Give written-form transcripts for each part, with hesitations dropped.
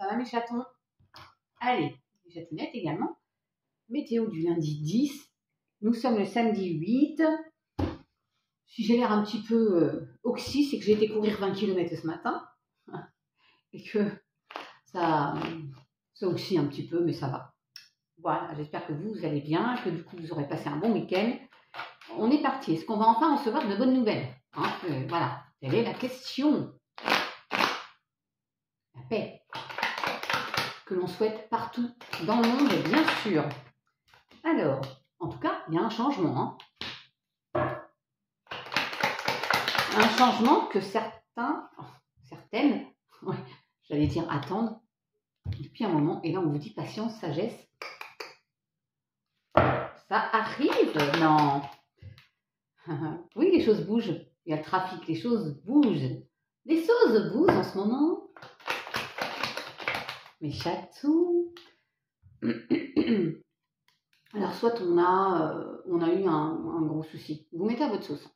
Ça va mes chatons? Allez, les chatounettes également. Météo du lundi 10. Nous sommes le samedi 8. Si j'ai l'air un petit peu oxy, c'est que j'ai été courir 20 km ce matin. Et que ça oxy un petit peu, mais ça va. Voilà, j'espère que vous allez bien, que du coup vous aurez passé un bon week-end. On est parti. Est-ce qu'on va enfin recevoir de bonnes nouvelles, hein? Voilà, telle est la question. La paix que l'on souhaite partout dans le monde, bien sûr. Alors, en tout cas, il y a un changement. Un changement que certaines, ouais, j'allais dire attendent depuis un moment. Et là, on vous dit patience, sagesse. Ça arrive, non? Oui, les choses bougent. Il y a le trafic, les choses bougent. Les choses bougent en ce moment. Mes chatous. Alors, soit on a eu un gros souci. Vous mettez à votre sauce.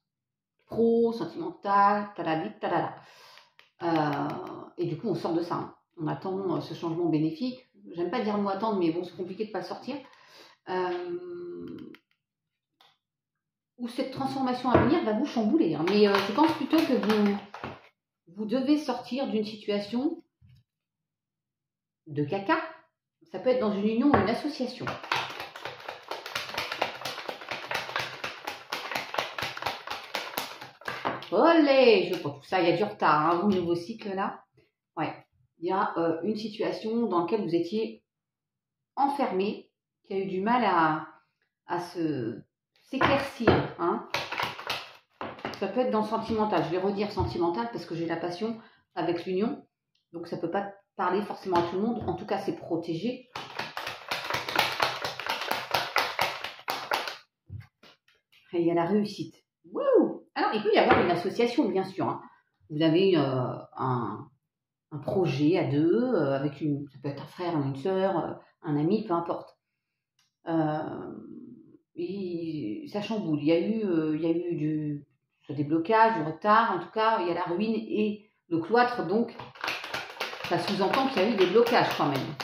Pro, sentimental, taladi, talala. Et du coup, on sort de ça. Hein. On attend ce changement bénéfique. J'aime pas dire le mot attendre, mais bon, c'est compliqué de ne pas le sortir. Où cette transformation à venir va vous chambouler. Hein. Mais je pense plutôt que vous devez sortir d'une situation de caca. Ça peut être dans une union ou une association. Olé, je crois que ça, il y a du retard, hein, au nouveau cycle là. Ouais, il y a une situation dans laquelle vous étiez enfermé, qui a eu du mal à s'éclaircir. Hein. Ça peut être dans le sentimental. Je vais redire sentimental parce que j'ai la passion avec l'union. Donc ça ne peut pas parler forcément à tout le monde. En tout cas, c'est protégé. Et il y a la réussite. Wouh! Alors, il peut y avoir une association, bien sûr. Hein. Vous avez un projet à deux, avec ça peut être un frère, une sœur, un ami, peu importe. Et ça chamboule. Il y a eu ce déblocage, du retard. En tout cas, il y a la ruine et le cloître. Donc, ça sous-entend qu'il y a eu des blocages quand même.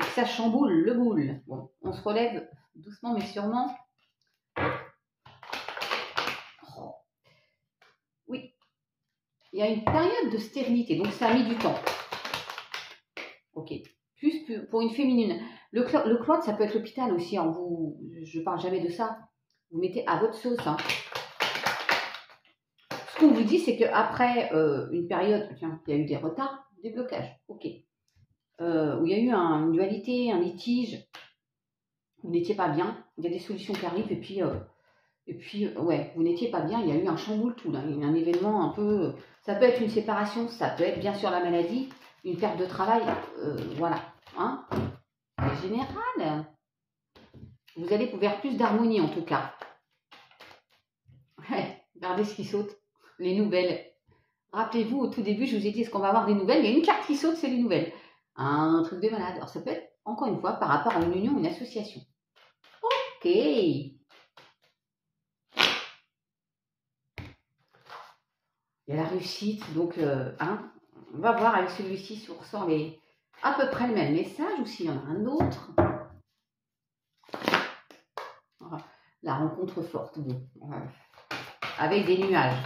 Et que ça chamboule le boule. Bon, on se relève doucement mais sûrement. Oh. Oui. Il y a une période de stérilité. Donc, ça a mis du temps. Ok. Plus pour une féminine. Le cloître, ça peut être l'hôpital aussi. Hein. Je ne parle jamais de ça. Vous mettez à votre sauce. Hein. Ce qu'on vous dit, c'est qu'après une période, tiens, il y a eu des retards, des blocages, ok. Où il y a eu une dualité, un litige, vous n'étiez pas bien, il y a des solutions qui arrivent, et puis ouais, vous n'étiez pas bien, il y a eu un chamboule tout, là, un événement un peu. Ça peut être une séparation, ça peut être bien sûr la maladie, une perte de travail, voilà. Hein, c'est général. Vous allez vers plus d'harmonie en tout cas. Ouais, regardez ce qui saute. Les nouvelles. Rappelez-vous, au tout début, je vous ai dit, est-ce qu'on va avoir des nouvelles? Il y a une carte qui saute, c'est les nouvelles. Un truc de malade. Alors, ça peut être, encore une fois, par rapport à une union, une association. Ok. Il y a la réussite. Donc, hein, on va voir avec celui-ci si on ressort à peu près le même message ou s'il y en a un autre. Voilà. La rencontre forte. Bon. Avec des nuages.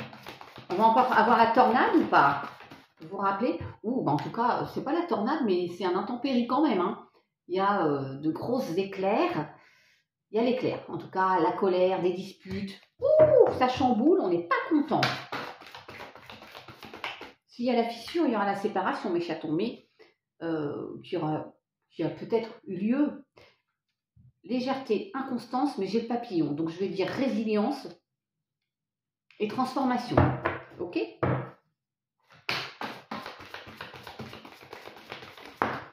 On va encore avoir la tornade ou pas? Vous vous rappelez? Ou en tout cas, c'est pas la tornade, mais c'est un intempérie quand même. Hein. Il y a de grosses éclairs. Il y a l'éclair. En tout cas, la colère, des disputes. Ouh, ça chamboule, on n'est pas content. S'il y a la fissure, il y aura la séparation, mes chatons. Mais qui a peut-être eu lieu. Légèreté, inconstance, mais j'ai le papillon. Donc je vais dire résilience et transformation. Ok?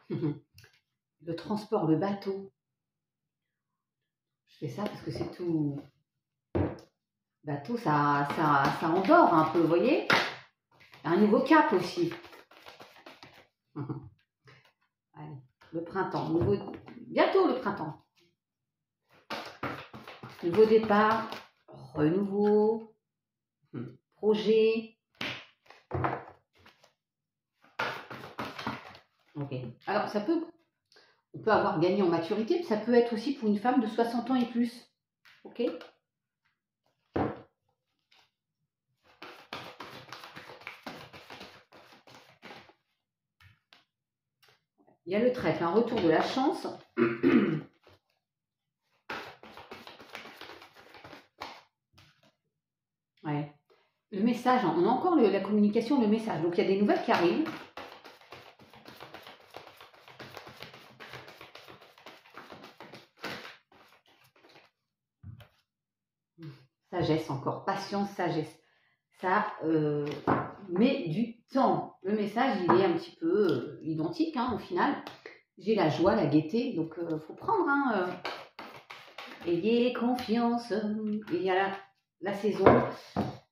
Le transport, le bateau. Je fais ça parce que c'est tout. Bateau, ça endort un peu, vous voyez? Un nouveau cap aussi. Allez, le printemps. Bientôt le printemps. Nouveau départ, renouveau, projet. Ok. Alors, on peut avoir gagné en maturité, mais ça peut être aussi pour une femme de 60 ans et plus. Ok. Il y a le trèfle, un retour de la chance. Ouais. Le message, on a encore la communication, le message. Donc, il y a des nouvelles qui arrivent. Sagesse encore, patience, sagesse. Ça met du temps. Le message, il est un petit peu identique au final. J'ai la joie, la gaieté, donc il faut prendre. Ayez confiance. Et il y a la saison,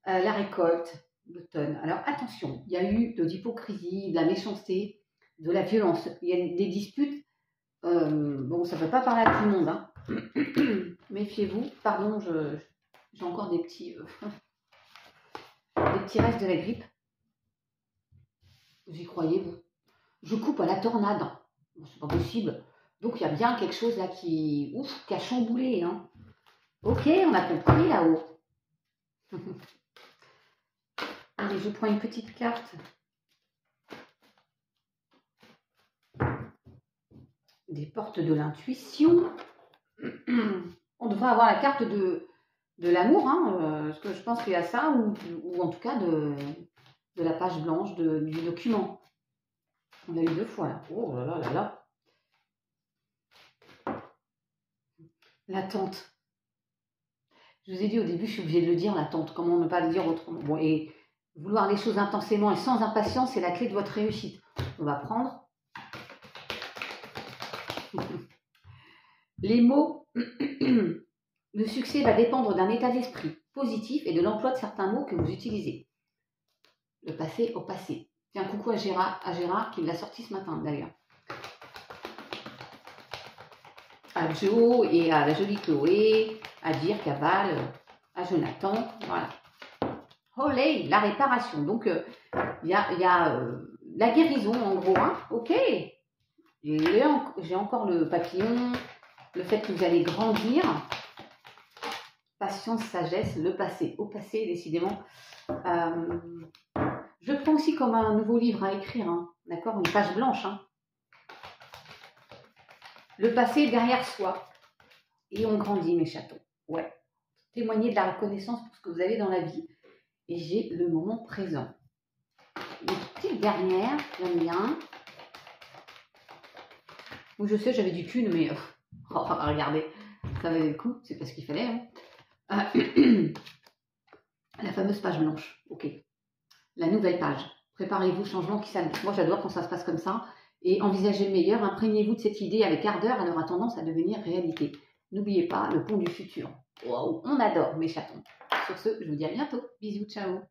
la récolte, l'automne. Alors attention, il y a eu de l'hypocrisie, de la méchanceté, de la violence. Il y a des disputes. Bon, ça ne peut pas parler à tout le monde. Méfiez-vous. Pardon, j'ai encore des petits restes de la grippe. Vous y croyez, vous? Je coupe à la tornade. Bon, c'est pas possible. Donc il y a bien quelque chose là qui a chamboulé. Ok, on a compris là-haut. Allez, je prends une petite carte. Des portes de l'intuition. On devrait avoir la carte de l'amour, parce que je pense qu'il y a ça, ou en tout cas de la page blanche du document. On l'a eu 2 fois là. Oh là là là là. L'attente. Je vous ai dit au début, je suis obligée de le dire, l'attente. Comment ne pas le dire autrement? Bon, et vouloir les choses intensément et sans impatience, c'est la clé de votre réussite. On va prendre les mots. Le succès va dépendre d'un état d'esprit positif et de l'emploi de certains mots que vous utilisez. Le passé au passé. Tiens, coucou à Gérard qui l'a sorti ce matin d'ailleurs. À Joe et à la jolie Chloé, à Dirk, à Val, à Jonathan, voilà. Olé, la réparation. Donc, il y a la guérison en gros, ok. J'ai encore le papillon, le fait que vous allez grandir. Patience, sagesse, le passé. Au passé, décidément. Je prends aussi comme un nouveau livre à écrire, d'accord, une page blanche. Le passé derrière soi. Et on grandit, mes chatons. Ouais. Témoignez de la reconnaissance pour ce que vous avez dans la vie. Et j'ai le moment présent. Une petite dernière, j'aime bien. Où je sais, j'avais du cul, mais regardez, ça valait le coup, c'est pas ce qu'il fallait. La fameuse page blanche, ok. La nouvelle page. Préparez-vous, changement qui s'annonce. Moi, j'adore quand ça se passe comme ça. Et envisagez le meilleur. Imprégnez-vous de cette idée avec ardeur. Elle aura tendance à devenir réalité. N'oubliez pas le pont du futur. Wow, on adore mes chatons. Sur ce, je vous dis à bientôt. Bisous, ciao.